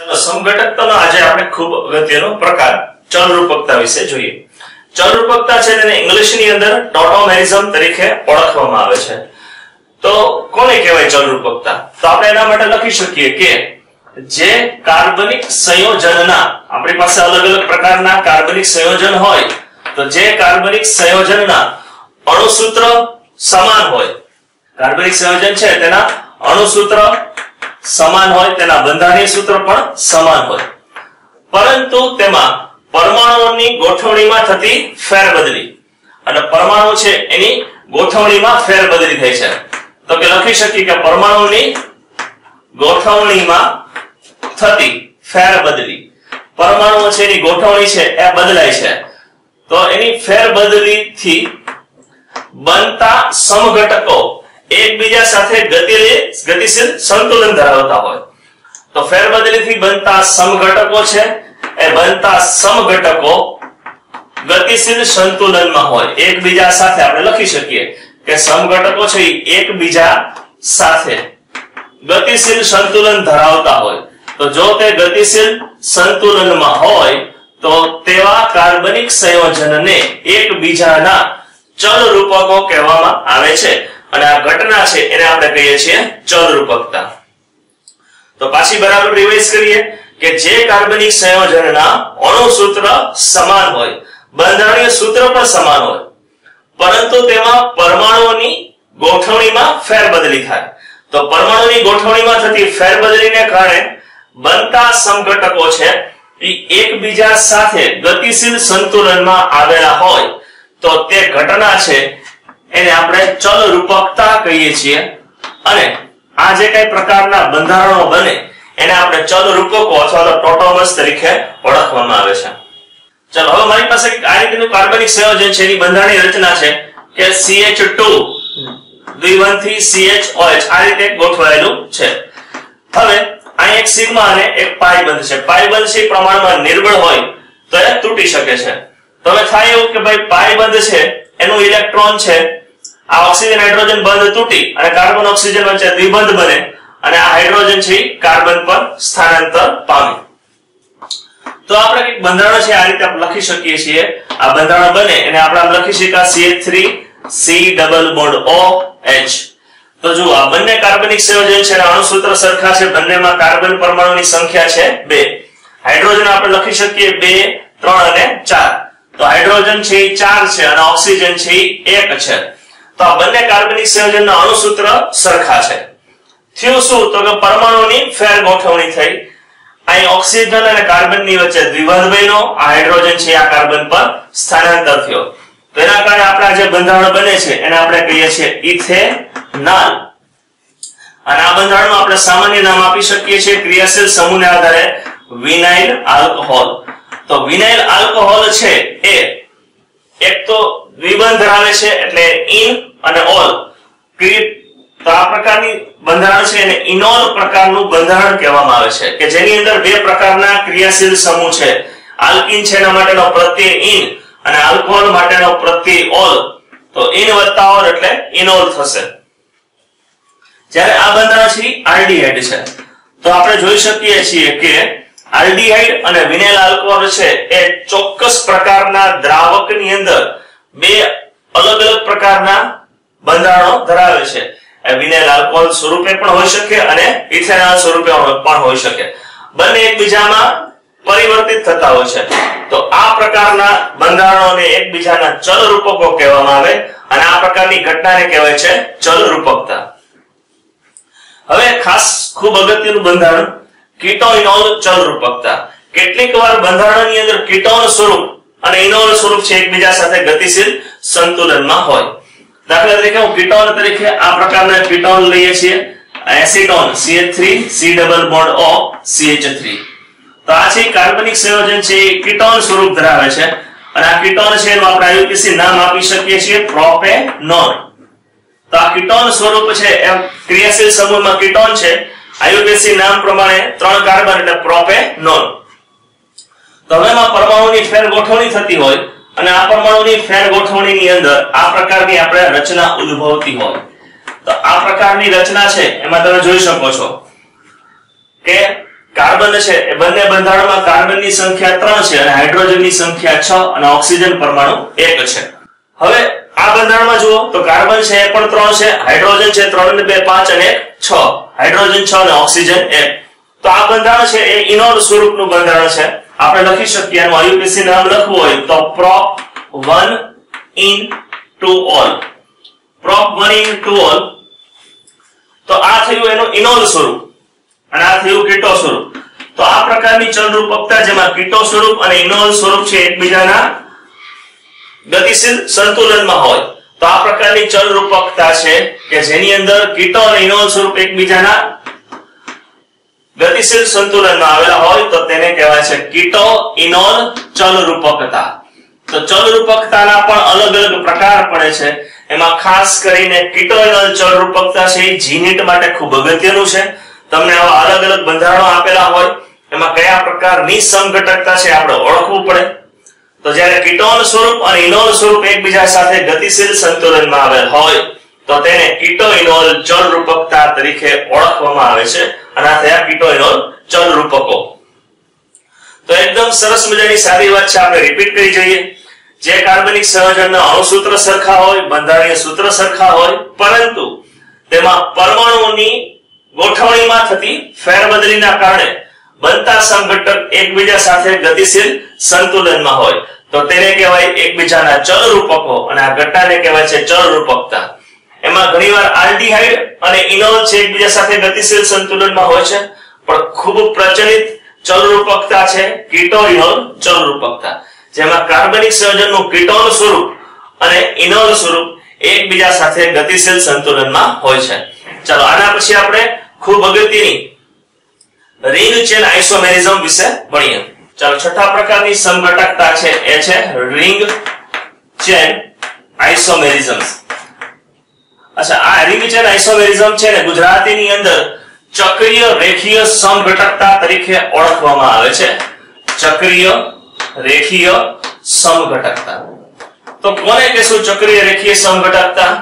ચલો સમઘટકતાનો આજે આપણે ખૂબ અગત્યનો પ્રકાર ચલરૂપકતા વિશે જોઈએ. ચલરૂપકતા છે તેને ઇંગ્લિશની અંદર ટોટોમેરિઝમ તરીકે ઓળખવામાં આવે છે. તો કોને કહેવાય ચલરૂપકતા? તો આપણે એના માટે લખી શકીએ કે જે કાર્બનિક સંયોજનના આપણી પાસે અલગ અલગ પ્રકારના કાર્બનિક સંયોજન હોય તો જે કાર્બનિક સંયોજનના અણુસૂત્ર સમાન હોય, કાર્બનિક સંયોજન છે તેના અણુસૂત્ર સમાન હોય, તેના બંધારણીય સૂત્ર પણ સમાન હોય, પરંતુ તેમાં પરમાણુઓની ગોઠવણીમાં થતી ફેરબદલી અને પરમાણુ છે એની ગોઠવણીમાં ફેરબદલી થઈ છે. તો કે લખી શકીએ કે પરમાણુની ગોઠવણીમાં થતી ફેરબદલી, પરમાણુઓ છે એની ગોઠવણી છે એ બદલાય છે, તો એની ફેરબદલીથી બનતા સમઘટકો એકબીજા સાથે ગતિશીલ સંતુલન ધરાવતા હોય. તો ફેરબદલીથી બનતા સમઘટકો છે એ બનતા સમઘટકો ગતિશીલ સંતુલનમાં હોય, એકબીજા સાથે આપણે લખી શકીએ કે સમઘટકો છે એકબીજા સાથે ગતિશીલ સંતુલન ધરાવતા હોય. તો જો તે ગતિશીલ સંતુલનમાં હોય તો તેવા કાર્બનિક સંયોજનને એકબીજાના ચલરૂપકો કહેવામાં આવે છે અને આ ઘટના છે એને આપણે કહીએ છીએ ચલરૂપકતા. તો પાછી બરાબર રિવાઇઝ કરીએ કે જે કાર્બનિક સંયોજનના અણુસૂત્ર સમાન હોય, બંધારણીય સૂત્ર પણ સમાન હોય, પરંતુ તેમાં પરમાણુઓની ગોઠવણીમાં ફેરબદલી થાય. તો પરમાણુની ગોઠવણીમાં થતી ફેરબદલીને કારણે બનતા સમઘટકો છે એ એકબીજા સાથે ગતિશીલ સંતુલનમાં આવેલા હોય તો તે ઘટના છે એને આપણે ચલરૂપકતા કહીએ છીએ અને આ જે કઈ પ્રકારના બંધારણો બને એને આપણે ચલરૂપકો અથવા તો ટોટોમર્સ તરીકે ઓળખવામાં આવે છે. ચલો હવે મારી પાસે આ રીતનું કાર્બનિક સંયોજન છે, એની બંધારણીય રચના છે કે CH2 દ્વિબંધી CHOH આ રીતે ગોઠવાયેલું છે. હવે અહીં એક સિગ્મા અને એક પાઈ બંધ છે. પાઈ બંધ છે પ્રમાણમાં નિર્બળ હોય તો એ તૂટી શકે છે. તો હવે થાય એવું કે ભાઈ પાઈ બંધ છે એનું ઇલેક્ટ્રોન છે આ ઓક્સિજન હાઇડ્રોજન બંધ તૂટી અને કાર્બન ઓક્સિજન વચ્ચે દ્વિબંધ બને અને આ હાઇડ્રોજન છે કાર્બન પર સ્થાનાંતર પામે. તો આપણે એક બંધારણ છે આ રીતે આપણે લખી શકીએ છીએ. આ બંધારણ બને અને આપણે લખી શકીએ CH3 C double bond OH. તો જો આ બંને કાર્બનિક સંયોજન છે અને અણુસૂત્ર સરખા છે, બંનેમાં કાર્બન પરમાણુની સંખ્યા છે 2. હાઇડ્રોજન આપણે લખી શકીએ 2 3 અને 4. તો હાઇડ્રોજન છે 4 છે અને ઓક્સિજન છે 1 છે. તો આ બંને કાર્બનિક સંયોજનના અણુસૂત્ર સરખા છે. થયું શું? તો કે પરમાણુની ફેર ગોઠવણી થઈ, અહીં ઓક્સિજન અને કાર્બનની વચ્ચે દ્વિબંધ બન્યો, આ હાઇડ્રોજન છે આ કાર્બન પર સ્થાનાંતર થયો. તો એના કારણે આપણા જે બંધારણ બને છે એને આપણે કહીએ છીએ ઇથેનોલ. અને આ બંધારણનું આપણે સામાન્ય નામ આપી શકીએ છીએ ક્રિયાશીલ સમૂહને આધારે વિનાઇલ આલ્કોહોલ. તો વિનાઇલ આલ્કોહોલ છે એ એક તો દ્વિબંધ ધરાવે છે એટલે ઇન અને ઓલ. તો આ પ્રકારની બંધારણ છે એને ઇનોલ પ્રકારનું બંધારણ કહેવામાં આવે છે કે જેની અંદર બે પ્રકારના ક્રિયાશીલ સમૂહ છે. આલ્કિન છે એના માટેનો પ્રત્યય ઇન અને આલ્કોહોલ માટેનો પ્રત્યય ઓલ. તો ઇન વત્તા ઓલ એટલે ઇનોલ થશે. જ્યારે આ બંધારણ છે આલ્ડીહાઇડ છે તો આપણે જોઈ શકીએ છીએ કે આલ્ડીહાઇડ અને વિનાઇલ આલ્કોહોલ છે એ ચોક્કસ પ્રકારના દ્રાવકની અંદર બે અલગ અલગ પ્રકારના બંધારણો ધરાવે છે. વિનાઇલ આલ્કોહોલ સ્વરૂપે પણ હોઈ શકે અને ઇથેનોલ સ્વરૂપે પણ હોઈ શકે. બંને એકબીજામાં પરિવર્તિત થતા હોય છે. તો આ પ્રકારના બંધારણોને એકબીજાના ચલરૂપકો કહેવામાં આવે અને આ પ્રકારની ઘટનાને કહેવાય છે ચલરૂપકતા. હવે ખાસ ખૂબ અગત્યનું બંધારણ keto-enol ચલરૂપકતા. કેટલીક વાર બંધારણની અંદર કીટોન સ્વરૂપ અને ઇનોલ સ્વરૂપ છે એકબીજા સાથે ગતિશીલ સંતુલનમાં હોય. દાખલા તરીકે હું કીટોન તરીકે આ પ્રકારના કીટોન લઈએ છીએ, acetone CH3 C double bond O CH3. તો આ છે કાર્બનિક સંયોજન છે એ કીટોન સ્વરૂપ ધરાવે છે અને આ કીટોન છે એનું આપણે IUPAC નામ આપી શકીએ છીએ પ્રોપેનોલ. તો આ કીટોન સ્વરૂપ છે એમ ક્રિયાશીલ સમૂહમાં કીટોન છે, IUPAC નામ પ્રમાણે 3 કાર્બન એટલે પ્રોપેનોલ. તો હવે માં પરમાણુની ફેર ગોઠવણી થતી હોય અને આ પરમાણુની ફેર ગોઠવણીની અંદર આ પ્રકારની આપણે રચના ઉદ્ભવતી હોય. તો આ પ્રકારની રચના છે એમાં તમે જોઈ શકો છો કે કાર્બન છે એ બંને બંધારણમાં કાર્બનની સંખ્યા 3 છે અને હાઇડ્રોજનની સંખ્યા 6 અને ઓક્સિજન પરમાણુ 1 છે. હવે આ બંધારણમાં જુઓ તો કાર્બન છે એ પણ 3 છે, હાઇડ્રોજન છે 3 ને 2 5 અને 1 6, હાઇડ્રોજન 6 અને ઓક્સિજન 1. તો આ બંધારણ છે એ ઇનોલ સ્વરૂપનું બંધારણ છે. આપણે લખી શકીએ એનું આયુપીસી નામ લખવું હોય તો prop 1 in 2 all, prop 1 in 2 all. તો આ થયું એનું ઇનોલ સ્વરૂપ અને આ થયું કીટો સ્વરૂપ. તો આ પ્રકારની ચલરૂપકતા જેમાં કીટો સ્વરૂપ અને ઇનોલ સ્વરૂપ છે એકબીજાના ગતિશીલ સંતુલનમાં હોય તો આ પ્રકારની ચલરૂપકતા છે કે જેની અંદર કીટો અને ઇનોલ સ્વરૂપ એકબીજાના ગતિશીલ સંતુલનમાં આવેલા હોય તો તેને કહેવાય છે કીટો ઇનોલ ચલરૂપકતા. તો ચલરૂપકતાના પણ અલગ અલગ પ્રકાર પડે છે. એમાં ખાસ કરીને કીટો ઇનોલ ચલરૂપકતા છે એ જીનીટ માટે ખૂબ અગત્યનું છે. તમને આવા અલગ અલગ બંધારણો આપેલા હોય એમાં કયા પ્રકારની સમઘટકતા છે આપણે ઓળખવું પડે. તો જ્યારે કીટોન સ્વરૂપ અને ઇનોલ સ્વરૂપ એકબીજા સાથે ગતિશીલ સંતુલનમાં આવેલ હોય તો તેને કીટો ઇનોલ ચલરૂપકતા તરીકે ઓળખવામાં આવે છે અને આ થયા કીટો ઇનોલ ચલરૂપકો. તો એકદમ સરસ મજાની સારી વાત છે, આપણે રિપીટ કરી જઈએ. જે કાર્બનિક સંયોજનના અણુસૂત્ર સરખા હોય, બંધારણીય સૂત્ર સરખા હોય, પરંતુ તેમાં પરમાણુઓની ગોઠવણીમાં થતી ફેરબદલીના કારણે બનતા સમઘટક એકબીજા સાથે ગતિશીલ સંતુલનમાં હોય તો તેને કહેવાય એકબીજાના ચલરૂપકો અને આ ઘટનાને કહેવાય છે ચલરૂપકતા. એમાં ઘણીવાર આલ્ડીહાઇડ અને ઇનોલ છે એકબીજા સાથે ગતિશીલ સંતુલનમાં હોય છે, પણ ખૂબ પ્રચલિત ચલરૂપકતા છે કીટો ઇનોલ ચલરૂપકતા, જેમાં કાર્બનિક સંયોજનનું કીટોન સ્વરૂપ અને ઇનોલ સ્વરૂપ એકબીજા સાથે ગતિશીલ સંતુલનમાં હોય છે. ચાલો આના પછી આપણે ખૂબ અગત્યની રિંગ ચેન આઇસોમેરિઝમ વિશે ભણીએ. ચાલો છઠ્ઠા પ્રકારની સમઘટકતા છે એ છે રિંગ ચેન આઇસોમેરિઝમ. અચ્છા, આ રિંગ ચેન આઇસોમેરિઝમ છે ને ગુજરાતીની અંદર ચક્રીય રેખીય સમઘટકતા તરીકે ઓળખવામાં આવે છે. ચક્રીય રેખીય સમઘટકતા. તો કોને કહેશું ચક્રીય રેખીય સમઘટકતા?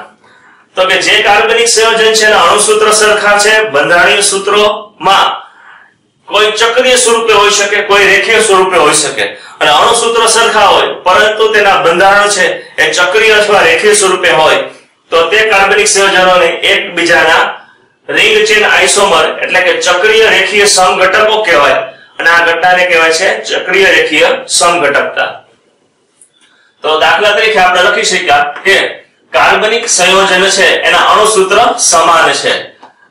તો કે જે કાર્બનિક સંયોજન છે એના અણુસૂત્ર સરખા છે, બંધારણીય સૂત્રોમાં કોઈ ચક્રીય સ્વરૂપે હોઈ શકે, કોઈ રેખીય સ્વરૂપે હોઈ શકે અને અણુસૂત્ર સરખા હોય પરંતુ તેના બંધારણ છે એ ચક્રીય અથવા રેખીય સ્વરૂપે હોય તો તે કાર્બનિક સંયોજનોને એકબીજાના રિંગ ચેન આઇસોમર એટલે કે ચક્રીય રેખીય સમઘટકો કહેવાય અને આ ઘટનાને કહેવાય છે ચક્રીય રેખીય સમઘટકતા. તો દાખલા તરીકે આપણે લખી શકીએ કે કાર્બનિક સંયોજન છે એના અણુસૂત્ર સમાન છે.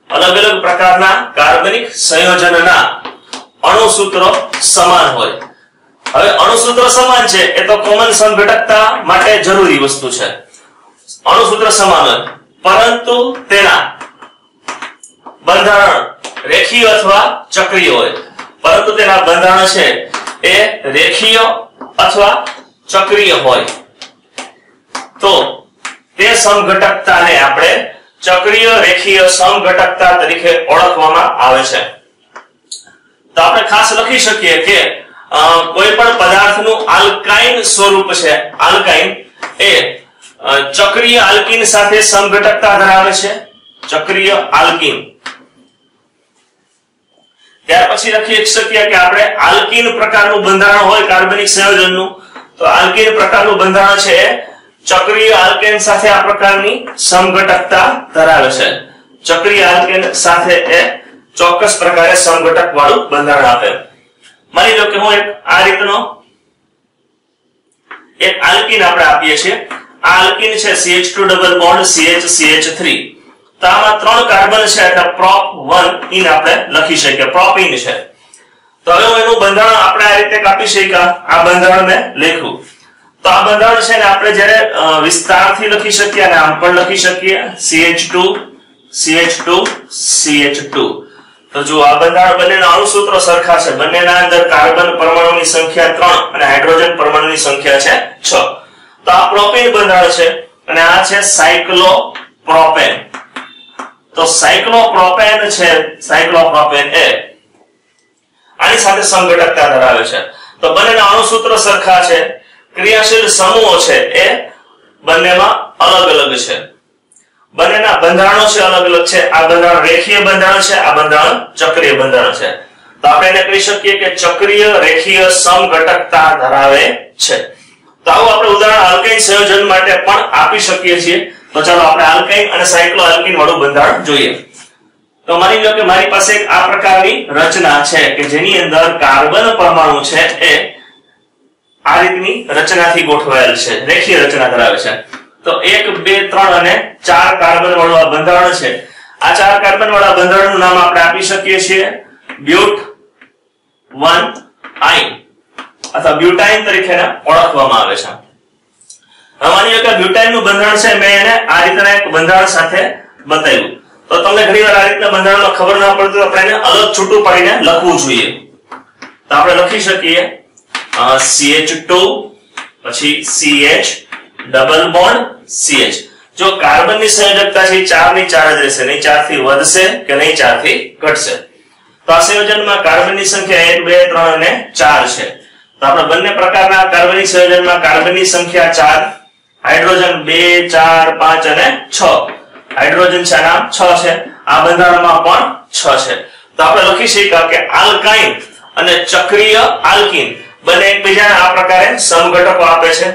અલગ અલગ પ્રકારના કાર્બનિક સંયોજનના અણુસૂત્રો સમાન હોય. હવે અણુસૂત્ર સમાન છે એ તો કોમન સમઘટકતા માટે જરૂરી વસ્તુ છે. અણુસૂત્ર સમાન હોય પરંતુ તેના બંધારણ રેખીય અથવા ચક્રીય હોય, પરંતુ તેના બંધારણ છે એ રેખીય અથવા ચક્રીય હોય તો તે સમઘટકતાને આપણે ચક્રીય રેખીય સમઘટકતા તરીકે ઓળખવામાં આવે છે. તો આપણે ખાસ લખી શકીએ કે કોઈ પણ પદાર્થનું આલ્કાઇન સ્વરૂપ છે, આલ્કાઇન એ ચક્રીય આલ્કીન સાથે સમઘટકતા ધરાવે છે. ચક્રીય આલ્કીન. ત્યાર પછી લખી શકીએ કે આપણે આલ્કીન પ્રકારનું બંધારણ હોય કાર્બનિક સંયોજનનું તો આલ્કીન પ્રકારનું બંધારણ છે ચક્રીય આલ્કેન સાથે આ પ્રકારની સમઘટકતા ધરાવે છે. ચક્રીય આલ્કેન સાથે એ ચોક્કસ પ્રકારે સમઘટક વાળું બંધારણ આપે. માની લો કે હું આ રીતનો એક આલ્કીન આપણે આપીએ છીએ. આ આલ્કીન છે CH2 ડબલ બોન્ડ CH3. તો આમાં 3 કાર્બન છે એટલે prop 1 ઇન આપણે લખી શકીએ, prop ઇન છે. તો હવે હું એનું બંધારણ આપણે આ રીતે કાપી શકીએ. આ બંધારણ મેં લખ્યું તો આ બંધારણ છે ને આપણે જ્યારે વિસ્તારથી લખી શકીએ અને આમ પણ લખી શકીએ CH2 CH2 CH2. તો જો આ બંધારણ બંનેના અણુસૂત્રો સરખા છે, બંનેના અંદર કાર્બન પરમાણુની સંખ્યા 3 અને હાઇડ્રોજન પરમાણુની સંખ્યા છે 6. તો આ પ્રોપેન બંધારણ છે અને આ છે સાયક્લોપ્રોપેન. તો સાયક્લોપ્રોપેન છે, સાયક્લોપ્રોપેન એ આની સાથે સમઘટકતા ધરાવે છે. તો બંનેના અણુસૂત્રો સરખા છે, ક્રિયાશીલ સમૂહો છે એ બંનેમાં અલગ અલગ છે, બંનેના બંધારણો છે અલગ અલગ છે. આ બંધારણ રેખીય બંધારણ છે, આ બંધારણ ચક્રીય બંધારણ છે. તો આપણે એને કહી શકીએ કે ચક્રીય રેખીય સમઘટકતા ધરાવે છે. તો આવું આપણે ઉદાહરણ આલ્કાઇન સંયોજન માટે પણ આપી શકીએ છીએ. તો ચાલો આપણે આલ્કાઇન અને સાયક્લોઆલ્કીન વાળું બંધારણ જોઈએ. તો માની લો કે મારી પાસે એક આ પ્રકારની રચના છે કે જેની અંદર કાર્બન પરમાણુ છે એ આ રીતની રચનાથી ગોઠવાયેલ છે, રેખીય રચના ધરાવે છે. તો 1 2 3 અને 4 કાર્બન વાળું આ બંધારણ છે. આ 4 કાર્બન વાળા બંધારણનું નામ આપણે આપી શકીએ છીએ બ્યુટ 1 આઇન અથવા બ્યુટાઇન તરીકે ઓળખવામાં આવે છે. હવે માની લો કે બ્યુટાઇન નું બંધારણ છે, મેં એને આ રીતના એક બંધારણ સાથે બતાવ્યું. તો તમને ઘણીવાર આ રીતના બંધારણમાં ખબર ન પડે તો આપણે એને અલગ છૂટું પાડીને લખવું જોઈએ. તો આપણે લખી શકીએ CH2 પછી CH ડબલ બોન્ડ CH. જો કાર્બનની સંયોજકતા છે 4 ની 4 જ રહેશે, નહીં 4 થી વધશે કે નહીં 4 થી ઘટશે. તો આ સંયોજનમાં કાર્બનની સંખ્યા 1 2 3 અને 4 છે. તો આપણે બંને પ્રકારના કાર્બનિક સંયોજનમાં કાર્બનની સંખ્યા 4, હાઇડ્રોજન 2 4 5 અને 6. હાઇડ્રોજન છે આના 6 છે, આ બંધારણમાં પણ 6 છે. તો આપણે લખી શકીએ કે આલ્કાઇન અને ચક્રીય આલ્કીન બંને એકબીજાને આ પ્રકારે સમઘટકો આપે છે.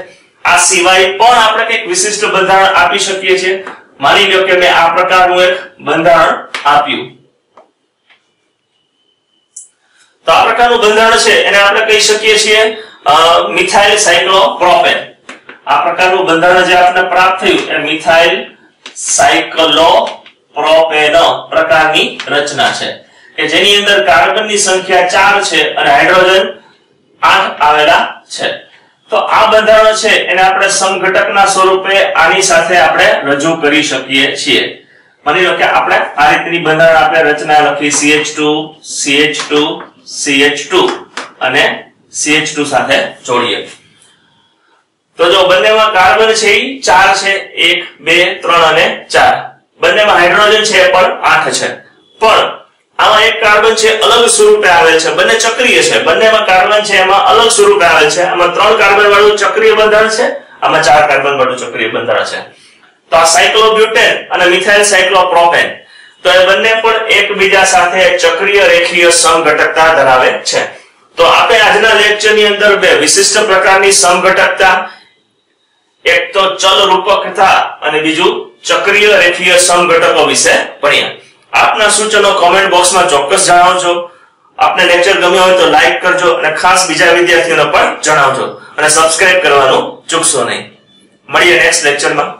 આ સિવાય પણ આપણે એક વિશિષ્ટ બંધારણ આપી શકીએ છીએ. માની લો કે મેં આ પ્રકારનું એક બંધારણ આપ્યું. તો આ પ્રકારનું બંધારણ છે એને આપણે કહી શકીએ છીએ મિથાઇલ સાયક્લોપ્રોપેન. આ પ્રકારનું બંધારણ જે આપણને પ્રાપ્ત થયું એ મિથાઇલ સાયક્લોપ્રોપેન પ્રકારની રચના છે કે જેની અંદર કાર્બનની સંખ્યા 4 છે અને હાઇડ્રોજન 8 આવેલા છે. તો આ બંધારણ છે એને આપણે સમઘટકના સ્વરૂપે આની સાથે આપણે રજૂ કરી શકીએ છીએ. માની લો કે આપણે આ રીતની બંધારણ આપણે રચના લખી CH2 CH2 CH2 અને CH2 સાથે જોડીએ. તો જો બંનેમાં કાર્બન છે એ 4 છે, 1 2 3 અને 4. બંનેમાં હાઇડ્રોજન છે એ પણ 8 છે. પણ આમાં એક કાર્બન છે અલગ સ્વરૂપે આવેલ છે, બંને ચક્રીય છે. બંનેમાં કાર્બન છે એમાં અલગ સ્વરૂપે આવેલ છે. આમાં 3 કાર્બન વાળું ચક્રીય બંધારણ છે, આમાં 4 કાર્બન વાળું ચક્રીય બંધારણ છે. તો આ સાયક્લોબ્યુટેન અને મિથાઇલ સાયક્લોપ્રોપેન તો એ બંને પણ એકબીજા સાથે ચક્રીય રેખીય સમઘટકતા ધરાવે છે. તો આપણે આજના લેક્ચરની અંદર બે વિશિષ્ટ પ્રકારની સમઘટકતા, એક તો ચલ રૂપકતા અને બીજું ચક્રીય રેખીય સમઘટકો વિશે ભણ્યા. આપના સૂચનો કોમેન્ટ બોક્સમાં ચોક્કસ જણાવજો. આપને લેક્ચર ગમ્યો હોય તો લાઈક કરજો અને ખાસ બીજા વિદ્યાર્થીઓને પણ જણાવજો અને સબસ્ક્રાઇબ કરવાનું ચૂકશો નહીં. મળીએ નેક્સ્ટ લેક્ચરમાં.